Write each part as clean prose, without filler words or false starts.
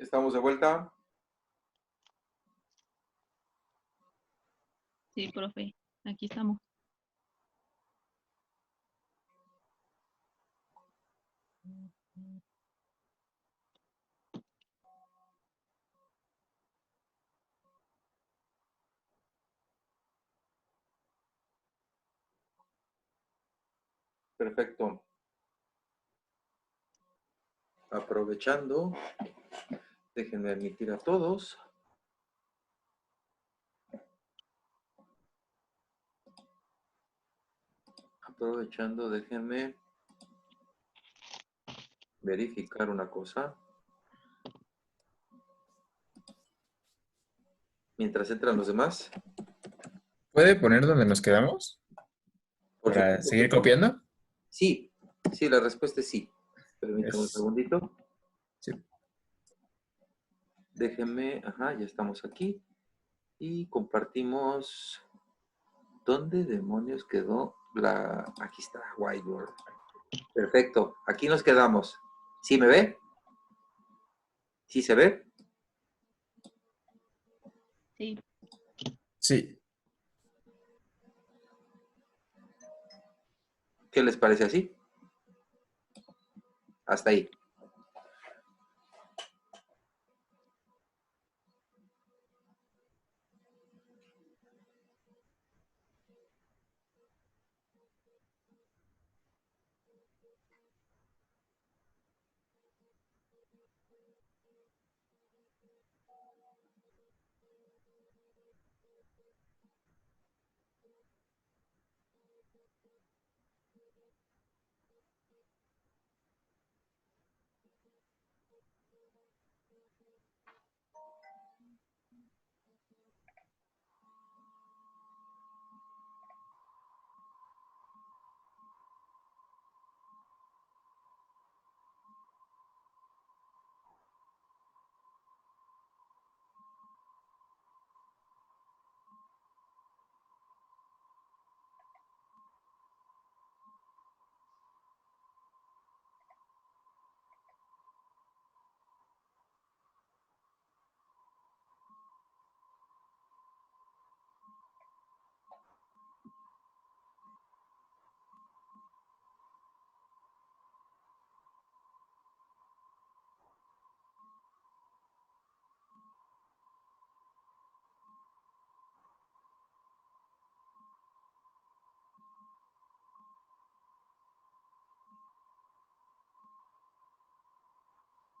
Estamos de vuelta. Sí, profe, aquí estamos. Perfecto. Aprovechando, déjenme admitir a todos. Aprovechando, déjenme verificar una cosa. Mientras entran los demás. ¿Puede poner donde nos quedamos? Por ¿Para supuesto seguir que sí. copiando? Sí, sí, la respuesta es sí. Permítame un Es- segundito. sí. Déjenme, ajá, ya estamos aquí. Y compartimos. ¿Dónde demonios quedó la...? Aquí está, Whiteboard. Perfecto, aquí nos quedamos. ¿Sí me ve? ¿Sí se ve? Sí, Sí. ¿Qué les parece así? Hasta ahí.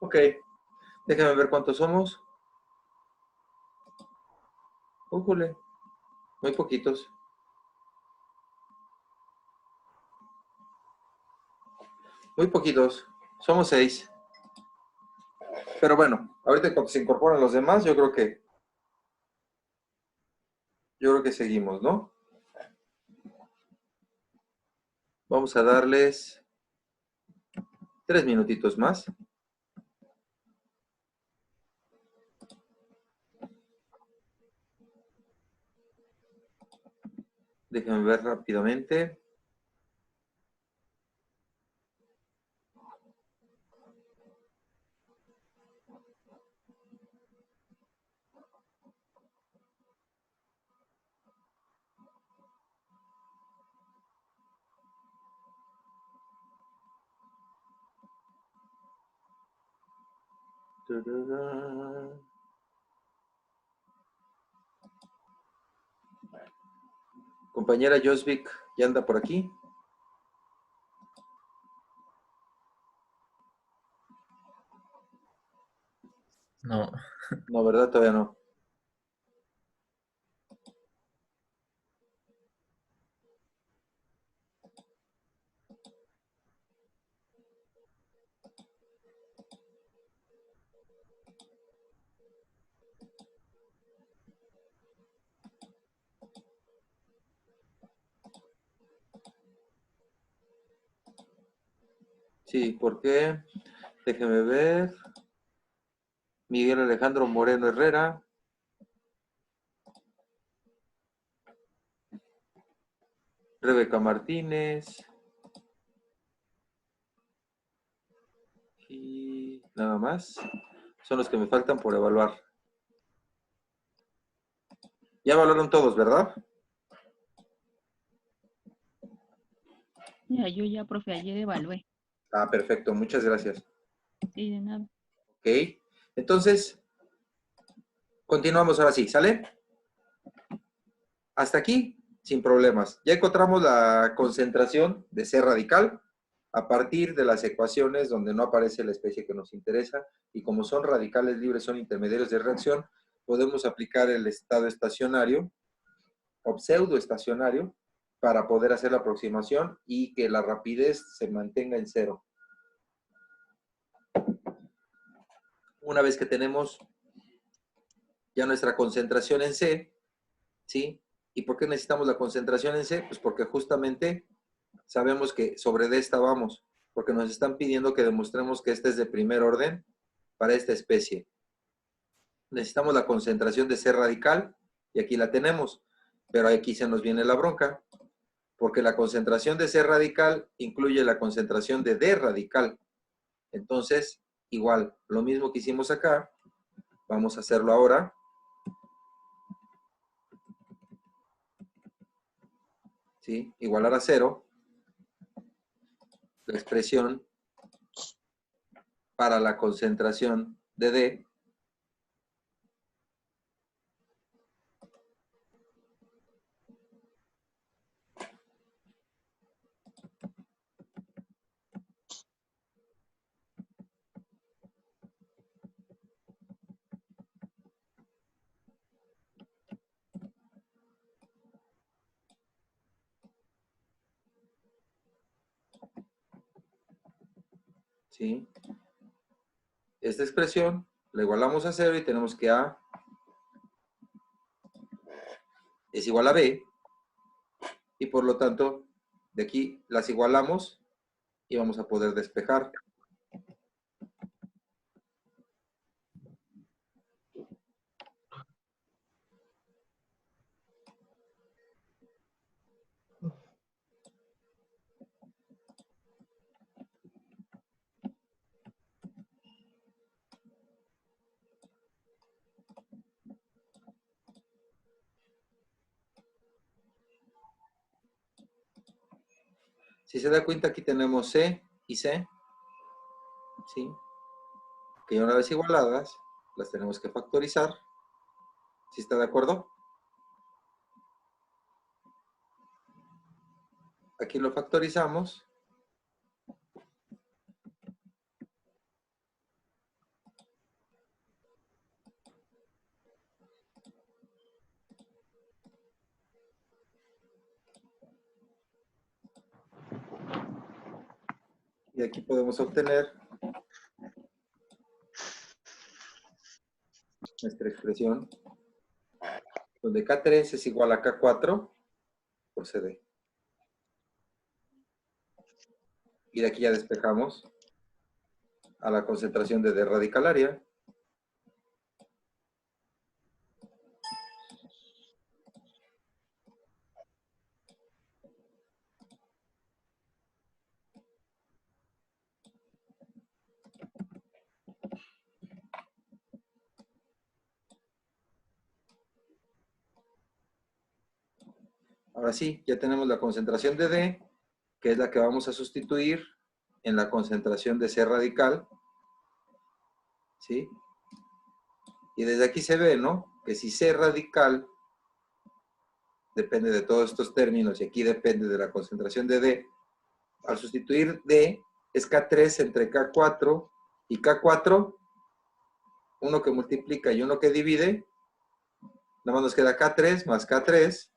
Ok, déjame ver cuántos somos. Újule, muy poquitos. Muy poquitos. Somos 6. Pero bueno, ahorita cuando se incorporan los demás, yo creo que seguimos, ¿no? Vamos a darles 3 minutitos más. Déjenme ver rápidamente. Compañera Josvik, ¿ya anda por aquí? No. No, ¿verdad? Todavía no. Sí, ¿por qué? Déjeme ver. Miguel Alejandro Moreno Herrera. Rebeca Martínez. Y nada más. Son los que me faltan por evaluar. Ya evaluaron todos, ¿verdad? Ya, yo ya, profe, ayer evalué. Ah, perfecto. Muchas gracias. Sí, de nada. Ok. Entonces, continuamos ahora sí, ¿sale? Hasta aquí, sin problemas. Ya encontramos la concentración de C radical a partir de las ecuaciones donde no aparece la especie que nos interesa y como son radicales libres, son intermediarios de reacción, podemos aplicar el estado estacionario o pseudoestacionario para poder hacer la aproximación y que la rapidez se mantenga en cero. Una vez que tenemos ya nuestra concentración en C, ¿sí? ¿Y por qué necesitamos la concentración en C? Pues porque justamente sabemos que sobre D estábamos, porque nos están pidiendo que demostremos que este es de primer orden para esta especie. Necesitamos la concentración de C radical y aquí la tenemos, pero aquí se nos viene la bronca, porque la concentración de C radical incluye la concentración de D radical. Entonces, igual, lo mismo que hicimos acá, vamos a hacerlo ahora. ¿Sí? Igualar a 0 la expresión para la concentración de D ¿sí? Esta expresión la igualamos a 0 y tenemos que A es igual a B y por lo tanto de aquí las igualamos y vamos a poder despejar. Si se da cuenta, aquí tenemos C y C, ¿sí? Que una vez igualadas, las tenemos que factorizar. ¿Sí está de acuerdo? Aquí lo factorizamos. Y aquí podemos obtener nuestra expresión, donde K3 es igual a K4 por CD. Y de aquí ya despejamos a la concentración de D radicalaria. Ahora sí, ya tenemos la concentración de D, que es la que vamos a sustituir en la concentración de C radical. ¿Sí? Y desde aquí se ve, ¿no? Que si C radical depende de todos estos términos y aquí depende de la concentración de D, al sustituir D es K3 entre K4 y K4, uno que multiplica y uno que divide, nada más nos queda K3 más K3.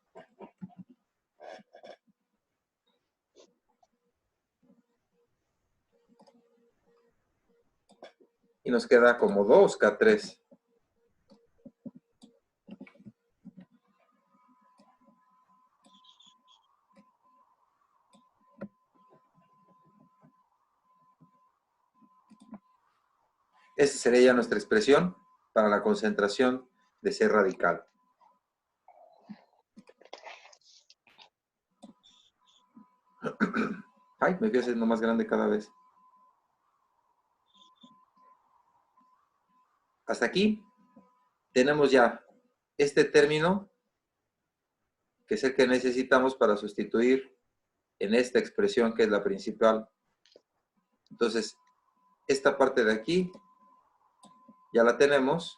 Y nos queda como 2K3. Esa sería ya nuestra expresión para la concentración de C radical. Ay, me fui haciendo más grande cada vez. hasta aquí tenemos ya este término, que es el que necesitamos para sustituir en esta expresión que es la principal. Entonces, esta parte de aquí ya la tenemos.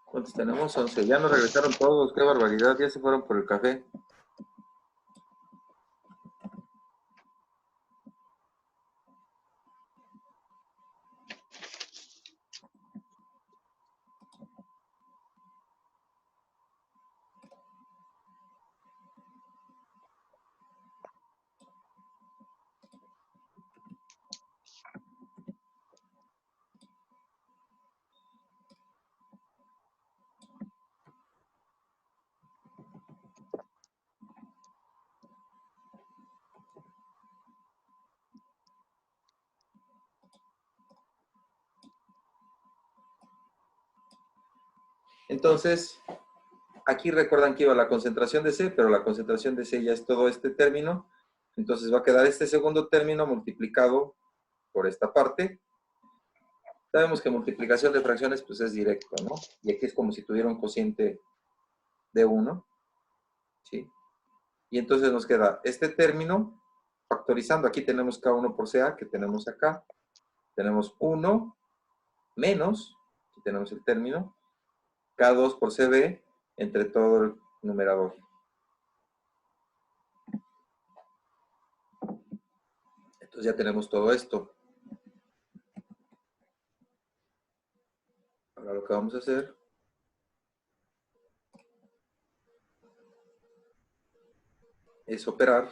¿Cuántos tenemos? 11. Ya nos regresaron todos. ¡Qué barbaridad! Ya se fueron por el café. Entonces, aquí recuerdan que iba la concentración de C, pero la concentración de C ya es todo este término. Entonces va a quedar este segundo término multiplicado por esta parte. Sabemos que multiplicación de fracciones pues es directo, ¿no? Y aquí es como si tuviera un cociente de 1, ¿sí? Y entonces nos queda este término factorizando. Aquí tenemos K1 por CA que tenemos acá. Tenemos 1 menos, aquí tenemos el término, K2 por CB entre todo el numerador. Entonces ya tenemos todo esto. Ahora lo que vamos a hacer es operar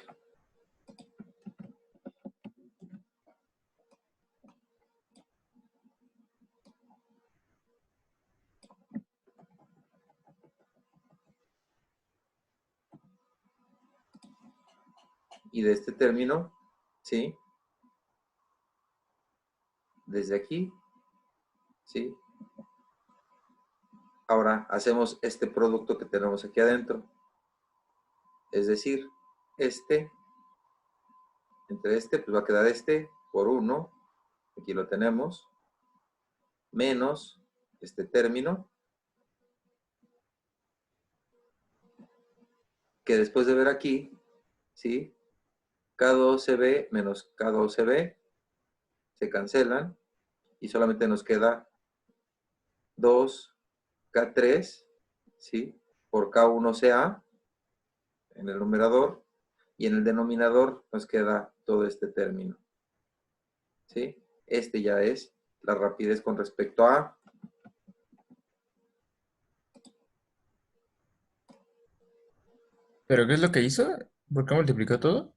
y de este término, ¿sí? Desde aquí, ¿sí? Ahora hacemos este producto que tenemos aquí adentro. Es decir, este, entre este, pues va a quedar este por 1, aquí lo tenemos, menos este término, que después de ver aquí, ¿sí? K2CB menos K2CB se cancelan y solamente nos queda 2K3, ¿sí? Por K1CA en el numerador y en el denominador nos queda todo este término, ¿sí? Este ya es la rapidez con respecto a. ¿Pero qué es lo que hizo? ¿Por qué multiplicó todo?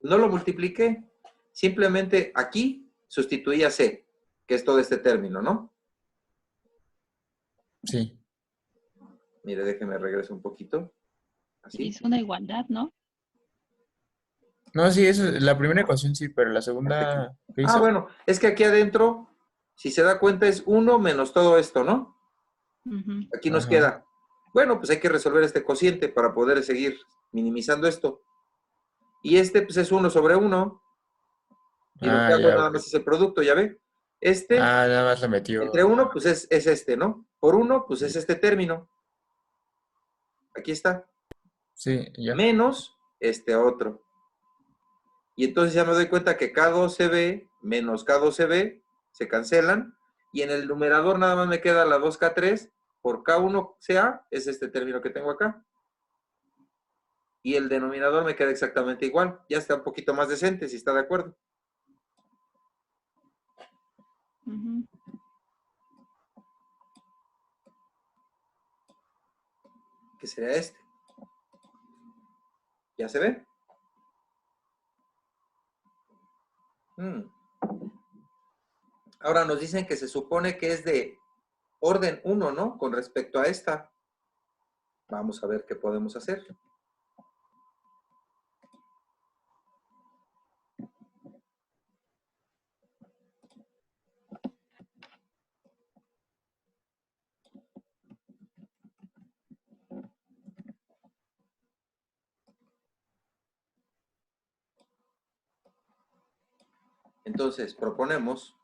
No lo multipliqué, simplemente aquí sustituí a C, que es todo este término, ¿no? Sí. Mire, déjeme regreso un poquito. Así. Hizo una igualdad, ¿no? No, sí, eso, la primera ecuación sí, pero la Hasta aquí. segunda, ¿qué Ah, hizo? bueno, es que aquí adentro, si se da cuenta, es 1 menos todo esto, ¿no? Ujú. Aquí nos Ajá. queda. Bueno, pues hay que resolver este cociente para poder seguir minimizando esto. Y este, pues es 1 sobre 1. Y lo Ah, que hago ya, nada ok. más es el producto, ¿ya ve? Este, Ah, nada más le metió. entre 1, Ajá. pues es este, ¿no? Por 1, pues es este término. Aquí está. Sí, ya. Menos este otro. Y entonces ya me doy cuenta que K2CB menos K2CB se cancelan. Y en el numerador nada más me queda la 2K3 por K1CA, es este término que tengo acá. Y el denominador me queda exactamente igual. Ya está un poquito más decente, si está de acuerdo. Ujú. ¿Qué sería este? ¿Ya se ve? Ahora nos dicen que se supone que es de orden 1, ¿no? Con respecto a esta. Vamos a ver qué podemos hacer. Entonces, proponemos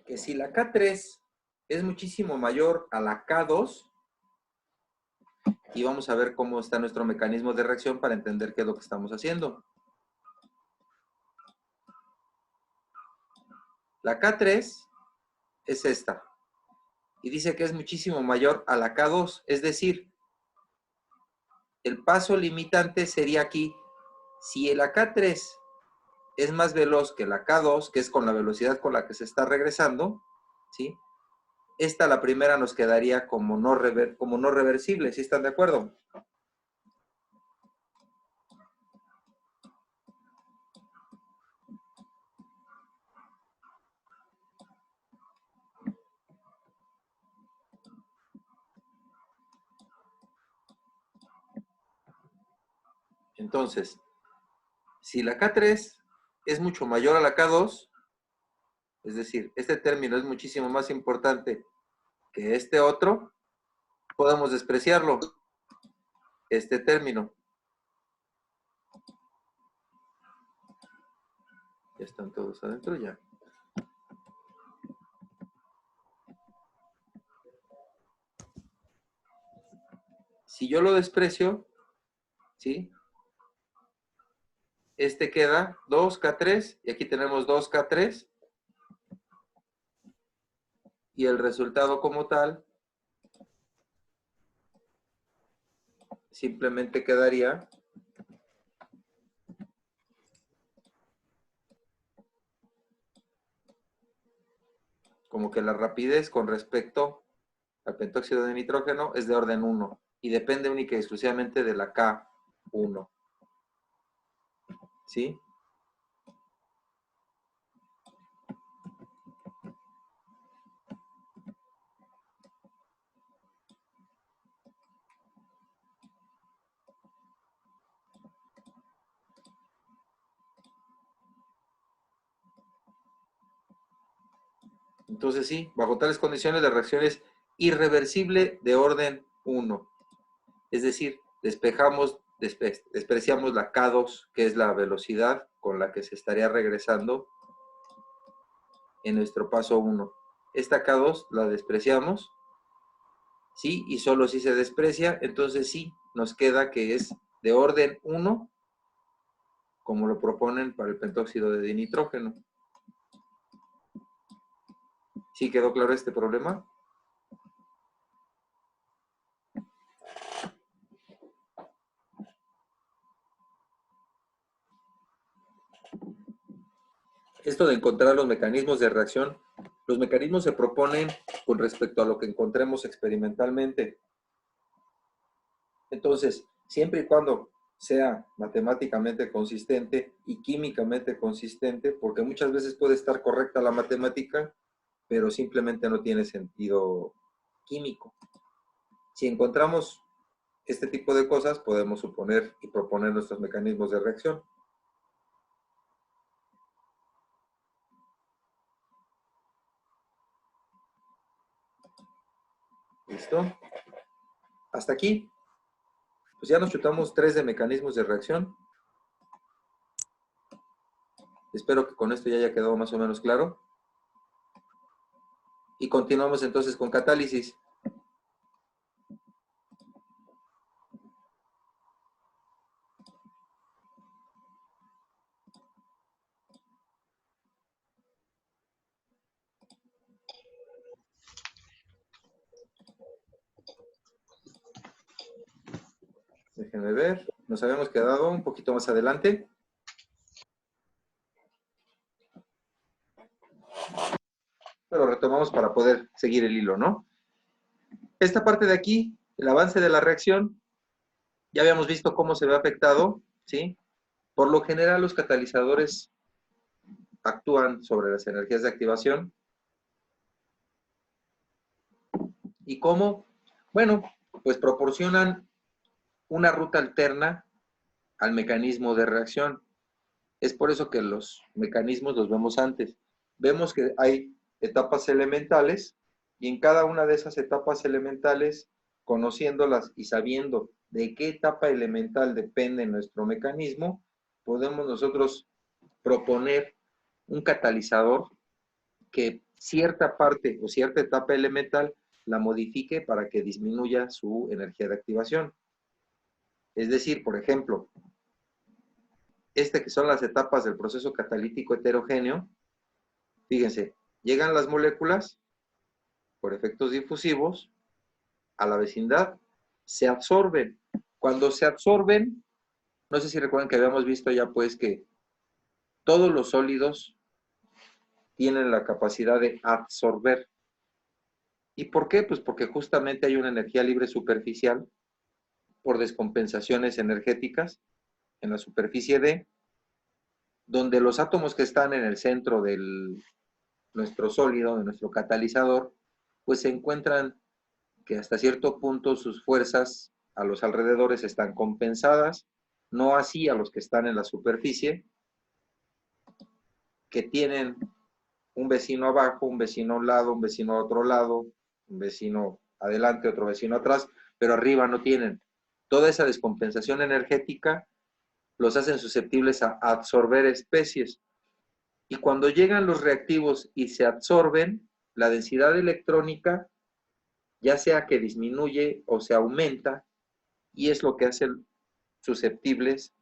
que si la K3 es muchísimo mayor a la K2, y vamos a ver cómo está nuestro mecanismo de reacción para entender qué es lo que estamos haciendo. La K3 es esta, y dice que es muchísimo mayor a la K2, es decir, el paso limitante sería aquí, si la K3 es más veloz que la K2, que es con la velocidad con la que se está regresando, ¿sí? Esta, la primera, nos quedaría como no reversible, ¿sí están de acuerdo? Entonces, si la K3 es mucho mayor a la K2, es decir, este término es muchísimo más importante que este otro, podemos despreciarlo, este término. Ya están todos adentro ya. Si yo lo desprecio, ¿sí? Este queda 2K3 y aquí tenemos 2K3 y el resultado como tal simplemente quedaría como que la rapidez con respecto al pentóxido de nitrógeno es de orden 1 y depende única y exclusivamente de la K1. ¿Sí? Entonces sí, bajo tales condiciones la reacción es irreversible de orden 1. Es decir, despreciamos la K2, que es la velocidad con la que se estaría regresando en nuestro paso 1. Esta K2 la despreciamos, ¿sí? Y solo si se desprecia, entonces sí, nos queda que es de orden 1, como lo proponen para el pentóxido de dinitrógeno. ¿Sí quedó claro este problema? Esto de encontrar los mecanismos de reacción, los mecanismos se proponen con respecto a lo que encontremos experimentalmente. Entonces, siempre y cuando sea matemáticamente consistente y químicamente consistente, porque muchas veces puede estar correcta la matemática, pero simplemente no tiene sentido químico. Si encontramos este tipo de cosas, podemos suponer y proponer nuestros mecanismos de reacción. ¿Listo? Hasta aquí. Pues ya nos chutamos 3 de mecanismos de reacción. Espero que con esto ya haya quedado más o menos claro. Y continuamos entonces con catálisis. Déjenme ver. Nos habíamos quedado un poquito más adelante. Pero retomamos para poder seguir el hilo, ¿no? Esta parte de aquí, el avance de la reacción, ya habíamos visto cómo se ve afectado, ¿sí? Por lo general, los catalizadores actúan sobre las energías de activación. ¿Y cómo? Bueno, pues proporcionan una ruta alterna al mecanismo de reacción. Es por eso que los mecanismos los vemos antes. Vemos que hay etapas elementales y en cada una de esas etapas elementales, conociéndolas y sabiendo de qué etapa elemental depende nuestro mecanismo, podemos nosotros proponer un catalizador que cierta parte o cierta etapa elemental la modifique para que disminuya su energía de activación. Es decir, por ejemplo, que son las etapas del proceso catalítico heterogéneo, fíjense, llegan las moléculas por efectos difusivos a la vecindad, se absorben. Cuando se absorben, no sé si recuerdan que habíamos visto ya pues que todos los sólidos tienen la capacidad de absorber. ¿Y por qué? Pues porque justamente hay una energía libre superficial por descompensaciones energéticas en la superficie D, donde los átomos que están en el centro de nuestro sólido, de nuestro catalizador, pues se encuentran que hasta cierto punto sus fuerzas a los alrededores están compensadas, no así a los que están en la superficie, que tienen un vecino abajo, un vecino a un lado, un vecino a otro lado, un vecino adelante, otro vecino atrás, pero arriba no tienen. Toda esa descompensación energética los hacen susceptibles a absorber especies. Y cuando llegan los reactivos y se absorben, la densidad electrónica, ya sea que disminuye o se aumenta, y es lo que hace susceptibles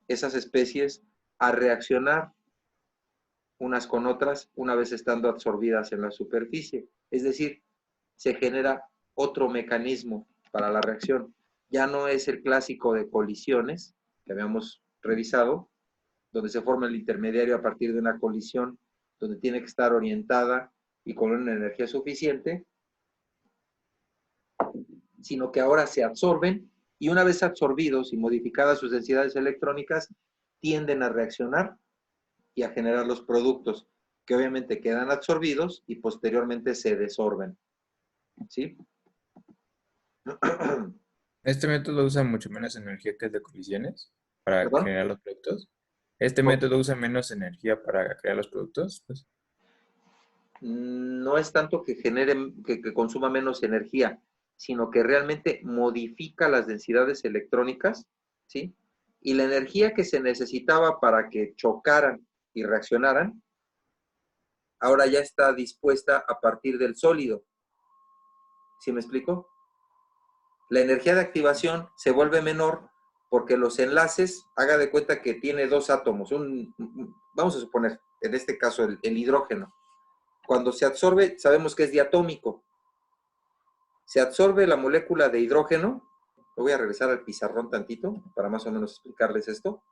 esas especies a reaccionar unas con otras una vez estando absorbidas en la superficie. Es decir, se genera otro mecanismo para la reacción. Ya no es el clásico de colisiones que habíamos revisado, donde se forma el intermediario a partir de una colisión, donde tiene que estar orientada y con una energía suficiente, sino que ahora se absorben y una vez absorbidos y modificadas sus densidades electrónicas, tienden a reaccionar y a generar los productos que obviamente quedan absorbidos y posteriormente se desorben. ¿Sí? Este método usa mucho menos energía que el de colisiones para ¿Perdón? generar los productos. Este Ok. método usa menos energía para crear los productos. Pues. No es tanto que genere, que consuma menos energía, sino que realmente modifica las densidades electrónicas, ¿sí? Y la energía que se necesitaba para que chocaran y reaccionaran, ahora ya está dispuesta a partir del sólido. ¿Sí me explico? La energía de activación se vuelve menor porque los enlaces, haga de cuenta que tiene dos átomos, vamos a suponer, en este caso el hidrógeno. Cuando se absorbe, sabemos que es diatómico. Se absorbe la molécula de hidrógeno. Lo voy a regresar al pizarrón tantito para más o menos explicarles esto.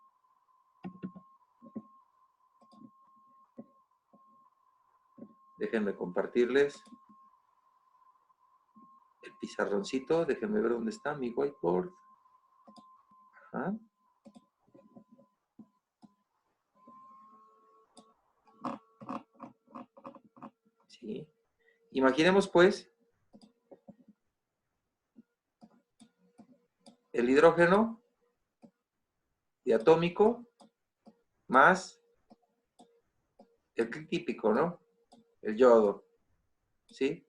Déjenme compartirles el pizarroncito. Déjenme ver dónde está mi whiteboard. Ajá. Sí. Imaginemos pues el hidrógeno diatómico más el típico, ¿no? El yodo, ¿sí?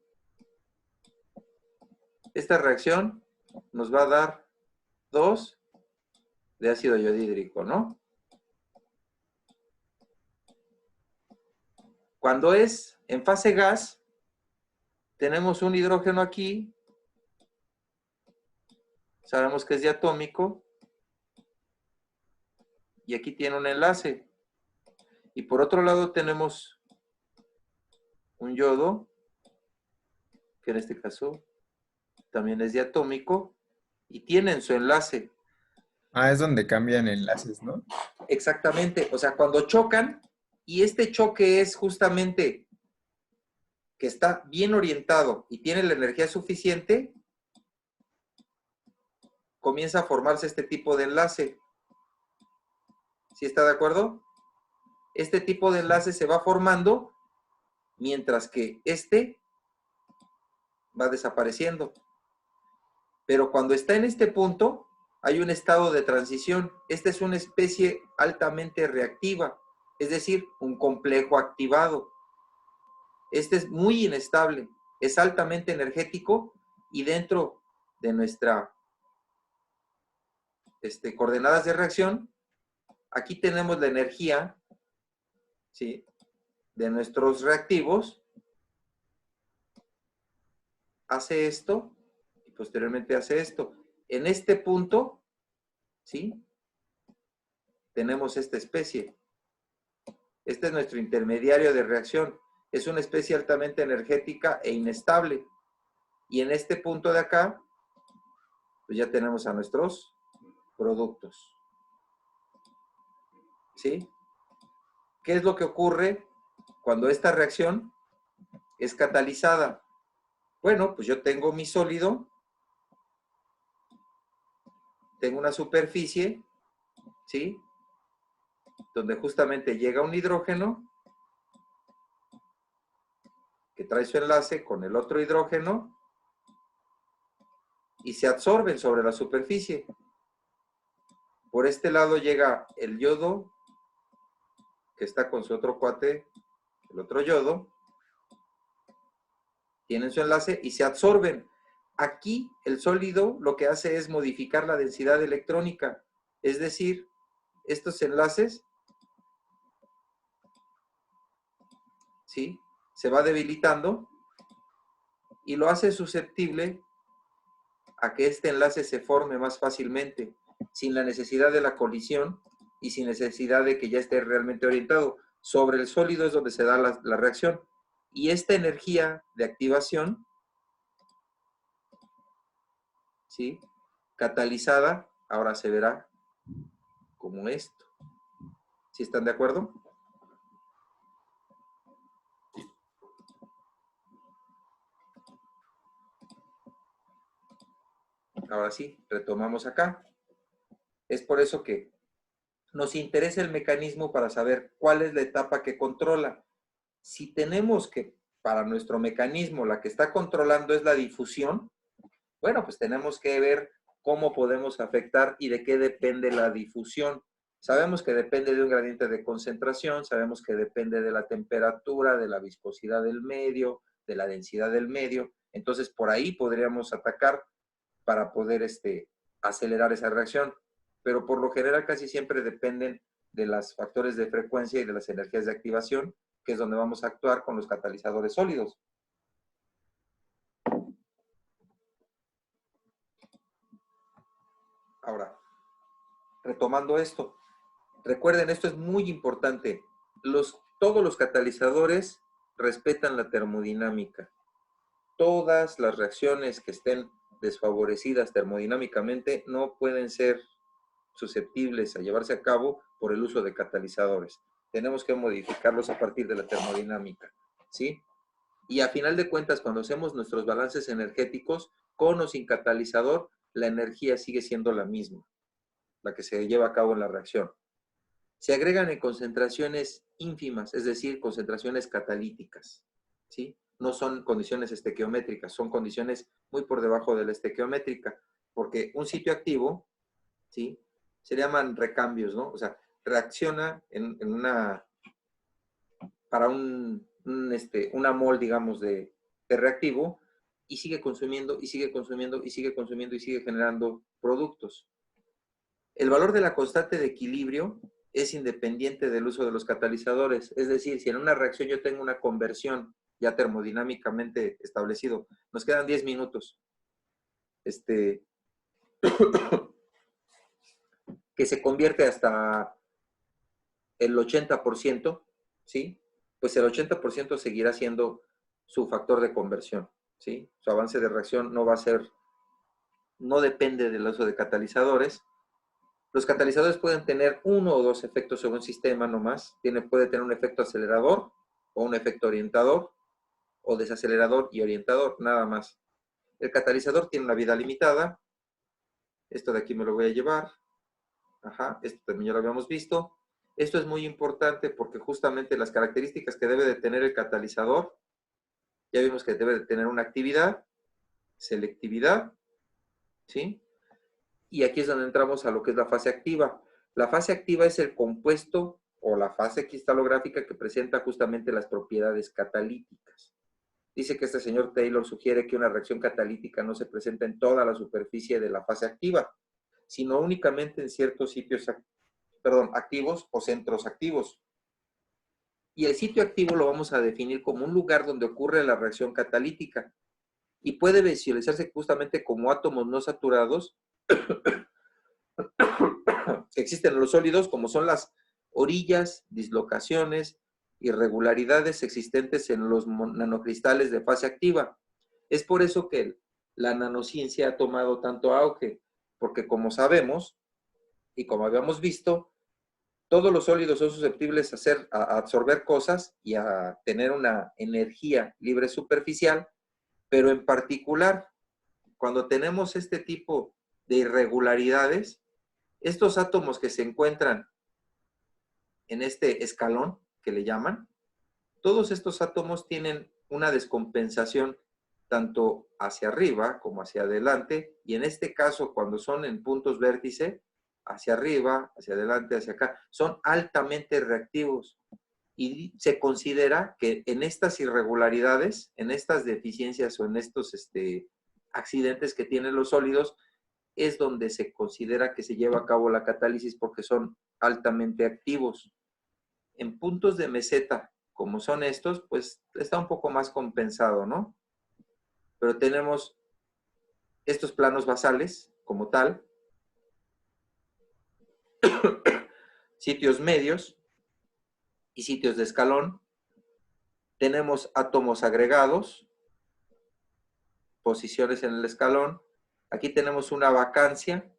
Esta reacción nos va a dar 2 de ácido yodhídrico, ¿no? Cuando es en fase gas, tenemos un hidrógeno aquí, sabemos que es diatómico, y aquí tiene un enlace. Y por otro lado tenemos un yodo, que en este caso también es diatómico, y tienen su enlace. Ah, es donde cambian enlaces, ¿no? Exactamente, o sea, cuando chocan, y este choque es justamente que está bien orientado y tiene la energía suficiente, comienza a formarse este tipo de enlace. ¿Sí está de acuerdo? este tipo de enlace se va formando, mientras que este va desapareciendo. Pero cuando está en este punto, hay un estado de transición. Esta es una especie altamente reactiva, es decir, un complejo activado. Este es muy inestable, es altamente energético y dentro de nuestra coordenadas de reacción, aquí tenemos la energía, ¿sí?, de nuestros reactivos. Hace esto y posteriormente hace esto. En este punto, ¿sí?, tenemos esta especie. Este es nuestro intermediario de reacción. Es una especie altamente energética e inestable. Y en este punto de acá, pues ya tenemos a nuestros productos. ¿Sí? ¿Qué es lo que ocurre cuando esta reacción es catalizada? Bueno, pues yo tengo mi sólido, tengo una superficie, ¿sí?, donde justamente llega un hidrógeno que trae su enlace con el otro hidrógeno y se absorben sobre la superficie. Por este lado llega el yodo, que está con su otro cuate, el otro yodo, tienen su enlace y se absorben. Aquí el sólido lo que hace es modificar la densidad electrónica, es decir, estos enlaces, ¿sí?, se va debilitando y lo hace susceptible a que este enlace se forme más fácilmente, sin la necesidad de la colisión y sin necesidad de que ya esté realmente orientado. Sobre el sólido es donde se da la reacción. Y esta energía de activación, ¿sí?, catalizada, ahora se verá como esto. ¿Sí están de acuerdo? Ahora sí, retomamos acá. Es por eso que nos interesa el mecanismo para saber cuál es la etapa que controla. Si tenemos que, para nuestro mecanismo, la que está controlando es la difusión, bueno, pues tenemos que ver cómo podemos afectar y de qué depende la difusión. Sabemos que depende de un gradiente de concentración, sabemos que depende de la temperatura, de la viscosidad del medio, de la densidad del medio. Entonces, por ahí podríamos atacar para poder acelerar esa reacción. Pero por lo general casi siempre dependen de los factores de frecuencia y de las energías de activación, que es donde vamos a actuar con los catalizadores sólidos. Ahora, retomando esto, recuerden, esto es muy importante. Todos los catalizadores respetan la termodinámica. Todas las reacciones que estén desfavorecidas termodinámicamente no pueden ser susceptibles a llevarse a cabo por el uso de catalizadores. Tenemos que modificarlos a partir de la termodinámica, ¿sí? Y a final de cuentas, cuando hacemos nuestros balances energéticos, con o sin catalizador, la energía sigue siendo la misma, la que se lleva a cabo en la reacción. Se agregan en concentraciones ínfimas, es decir, concentraciones catalíticas, ¿sí? No son condiciones estequiométricas, son condiciones muy por debajo de la estequiométrica, porque un sitio activo, ¿sí?, se llaman recambios, ¿no? O sea, reacciona para una mol, digamos, de reactivo, y sigue consumiendo, y sigue consumiendo, y sigue consumiendo, y sigue generando productos. El valor de la constante de equilibrio es independiente del uso de los catalizadores. Es decir, si en una reacción yo tengo una conversión ya termodinámicamente establecido, nos quedan 10 minutos, que se convierte hasta el 80%, ¿sí? Pues el 80% seguirá siendo su factor de conversión, ¿sí? Su avance de reacción no va a ser, no depende del uso de catalizadores. Los catalizadores pueden tener uno o dos efectos sobre un sistema nomás. Puede tener un efecto acelerador o un efecto orientador, o desacelerador y orientador, nada más. El catalizador tiene una vida limitada. Esto de aquí me lo voy a llevar. Ajá, esto también ya lo habíamos visto. Esto es muy importante porque justamente las características que debe de tener el catalizador, ya vimos que debe de tener una actividad, selectividad, ¿sí? Y aquí es donde entramos a lo que es la fase activa. La fase activa es el compuesto o la fase cristalográfica que presenta justamente las propiedades catalíticas. Dice que este señor Taylor sugiere que una reacción catalítica no se presenta en toda la superficie de la fase activa, sino únicamente en ciertos sitios activos o centros activos. Y el sitio activo lo vamos a definir como un lugar donde ocurre la reacción catalítica y puede visualizarse justamente como átomos no saturados que existen en los sólidos, como son las orillas, dislocaciones, irregularidades existentes en los nanocristales de fase activa. Es por eso que la nanociencia ha tomado tanto auge, porque como sabemos y como habíamos visto, todos los sólidos son susceptibles a absorber cosas y a tener una energía libre superficial, pero en particular, cuando tenemos este tipo de irregularidades, estos átomos que se encuentran en este escalón, que le llaman, todos estos átomos tienen una descompensación tanto hacia arriba como hacia adelante, y en este caso, cuando son en puntos vértice, hacia arriba, hacia adelante, hacia acá, son altamente reactivos. Y se considera que en estas irregularidades, en estas deficiencias o en estos accidentes que tienen los sólidos, es donde se considera que se lleva a cabo la catálisis porque son altamente activos. En puntos de meseta, como son estos, pues está un poco más compensado, ¿no? Pero tenemos estos planos basales, como tal, sitios medios y sitios de escalón. Tenemos átomos agregados, posiciones en el escalón. Aquí tenemos una vacancia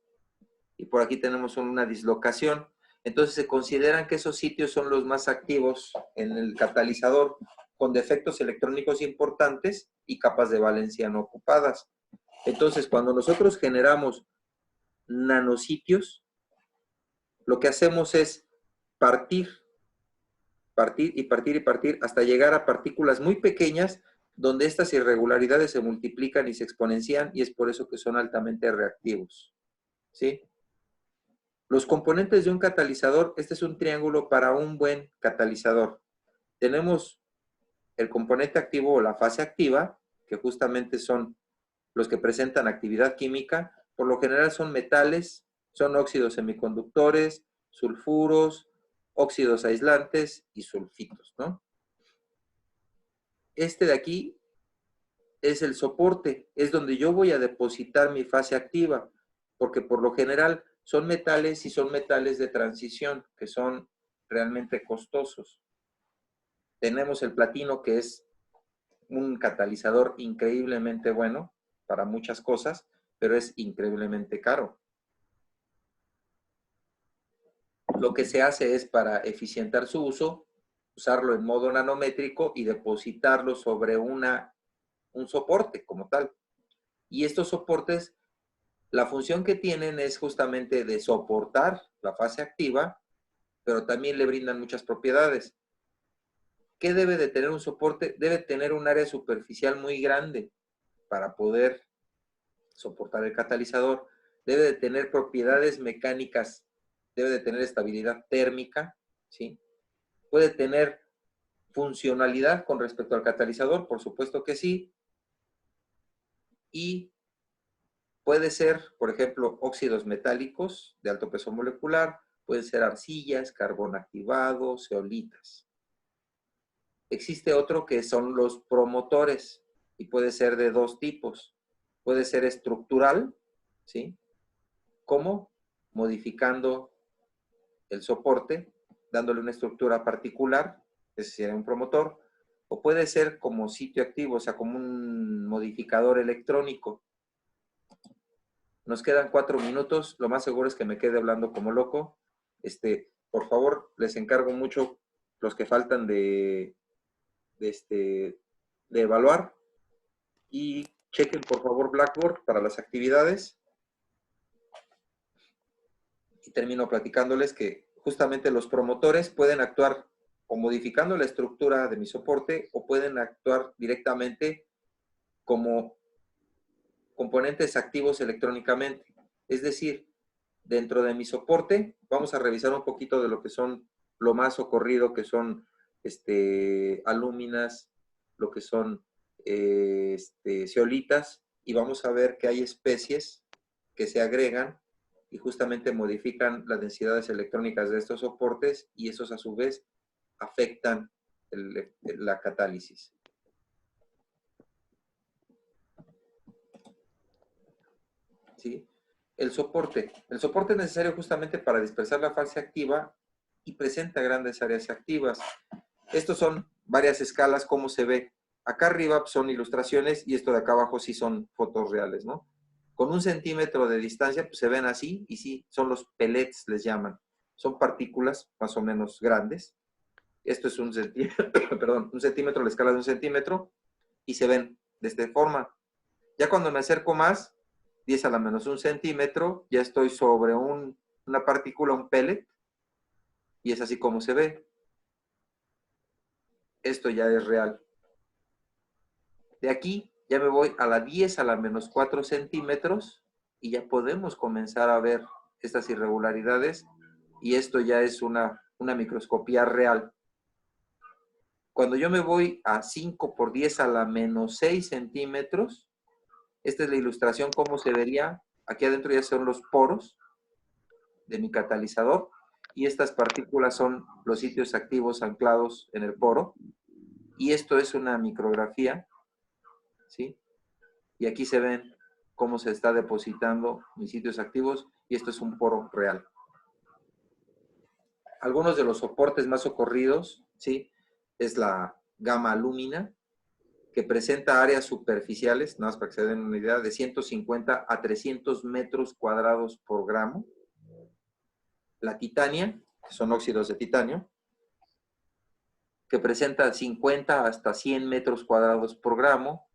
y por aquí tenemos una dislocación. Entonces se consideran que esos sitios son los más activos en el catalizador, con defectos electrónicos importantes y capas de valencia no ocupadas. Entonces, cuando nosotros generamos nanositios, lo que hacemos es partir hasta llegar a partículas muy pequeñas donde estas irregularidades se multiplican y se exponencian y es por eso que son altamente reactivos. ¿Sí? Los componentes de un catalizador, este es un triángulo para un buen catalizador. Tenemos el componente activo o la fase activa, que justamente son los que presentan actividad química. Por lo general son metales, son óxidos semiconductores, sulfuros, óxidos aislantes y sulfitos, ¿no? Este de aquí es el soporte, es donde yo voy a depositar mi fase activa, porque por lo general son metales y son metales de transición, que son realmente costosos. Tenemos el platino, que es un catalizador increíblemente bueno para muchas cosas, pero es increíblemente caro. Lo que se hace es, para eficientar su uso, usarlo en modo nanométrico y depositarlo sobre un soporte como tal. Y estos soportes, la función que tienen es justamente de soportar la fase activa, pero también le brindan muchas propiedades. ¿Qué debe de tener un soporte? Debe tener un área superficial muy grande para poder soportar el catalizador. Debe de tener propiedades mecánicas, debe de tener estabilidad térmica, ¿sí? Puede tener funcionalidad con respecto al catalizador, por supuesto que sí. Y puede ser, por ejemplo, óxidos metálicos de alto peso molecular, pueden ser arcillas, carbón activado, zeolitas. Existe otro que son los promotores y puede ser de dos tipos. Puede ser estructural, ¿sí? Como modificando el soporte, dándole una estructura particular, ese sería un promotor, o puede ser como sitio activo, o sea, como un modificador electrónico. Nos quedan 4 minutos, lo más seguro es que me quede hablando como loco. Por favor, les encargo mucho los que faltan de evaluar y chequen por favor Blackboard para las actividades. Y termino platicándoles que justamente los promotores pueden actuar o modificando la estructura de mi soporte o pueden actuar directamente como componentes activos electrónicamente. Es decir, dentro de mi soporte, vamos a revisar un poquito de lo que son lo más socorrido, que son alúminas, lo que son zeolitas, y vamos a ver que hay especies que se agregan y justamente modifican las densidades electrónicas de estos soportes y esos a su vez afectan la catálisis. ¿Sí? El soporte es necesario justamente para dispersar la fase activa y presenta grandes áreas activas. Estos son varias escalas, como se ve. Acá arriba son ilustraciones y esto de acá abajo sí son fotos reales, ¿no? Con 1 centímetro de distancia pues se ven así y sí, son los pellets, les llaman. Son partículas más o menos grandes. Esto es 1 centímetro, perdón, 1 centímetro, la escala de 1 centímetro, y se ven de esta forma. Ya cuando me acerco más, 10 a la menos 1 centímetro, ya estoy sobre una partícula, un pellet, y es así como se ve. Esto ya es real. De aquí ya me voy a la 10 a la menos 4 centímetros y ya podemos comenzar a ver estas irregularidades y esto ya es una microscopía real. Cuando yo me voy a 5 por 10 a la menos 6 centímetros, esta es la ilustración, cómo se vería. Aquí adentro ya son los poros de mi catalizador y estas partículas son los sitios activos anclados en el poro. Y esto es una micrografía, ¿sí? Y aquí se ven cómo se está depositando mis sitios activos y esto es un poro real. Algunos de los soportes más socorridos, ¿sí? Es la gama alúmina, que presenta áreas superficiales, nada más para que se den una idea, de 150 a 300 metros cuadrados por gramo. La titania, que son óxidos de titanio, que presenta 50 hasta 100 metros cuadrados por gramo.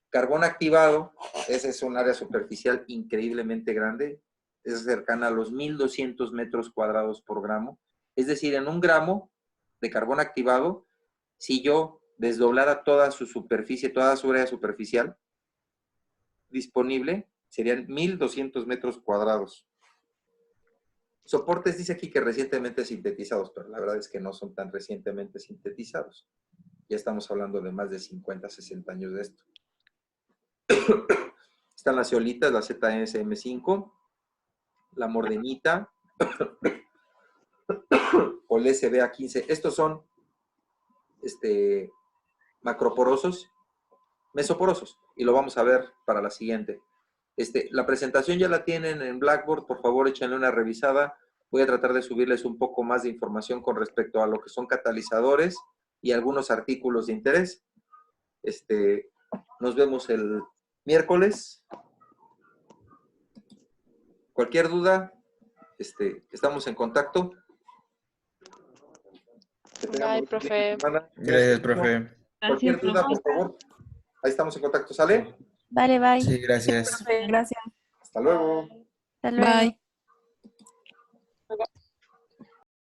Carbón activado, ese es un área superficial increíblemente grande, es cercana a los 1200 metros cuadrados por gramo. Es decir, en 1 gramo de carbón activado, si yo desdoblara toda su superficie, toda su área superficial disponible, serían 1200 metros cuadrados. Soportes dice aquí que recientemente sintetizados, pero la verdad es que no son tan recientemente sintetizados. Ya estamos hablando de más de 50, 60 años de esto. Están las zeolitas, la ZSM5, la mordenita o el SBA15. Estos son macroporosos, mesoporosos, y lo vamos a ver para la siguiente. La presentación ya la tienen en Blackboard, por favor échenle una revisada. Voy a tratar de subirles un poco más de información con respecto a lo que son catalizadores y algunos artículos de interés. Nos vemos el miércoles. Cualquier duda, estamos en contacto. Bye, profe. Gracias, profe. Cualquier Gracias, duda, profe. por favor, ahí estamos en contacto, ¿sale? Vale, bye. Sí, gracias. Profe, gracias. Hasta luego. Hasta luego. Bye.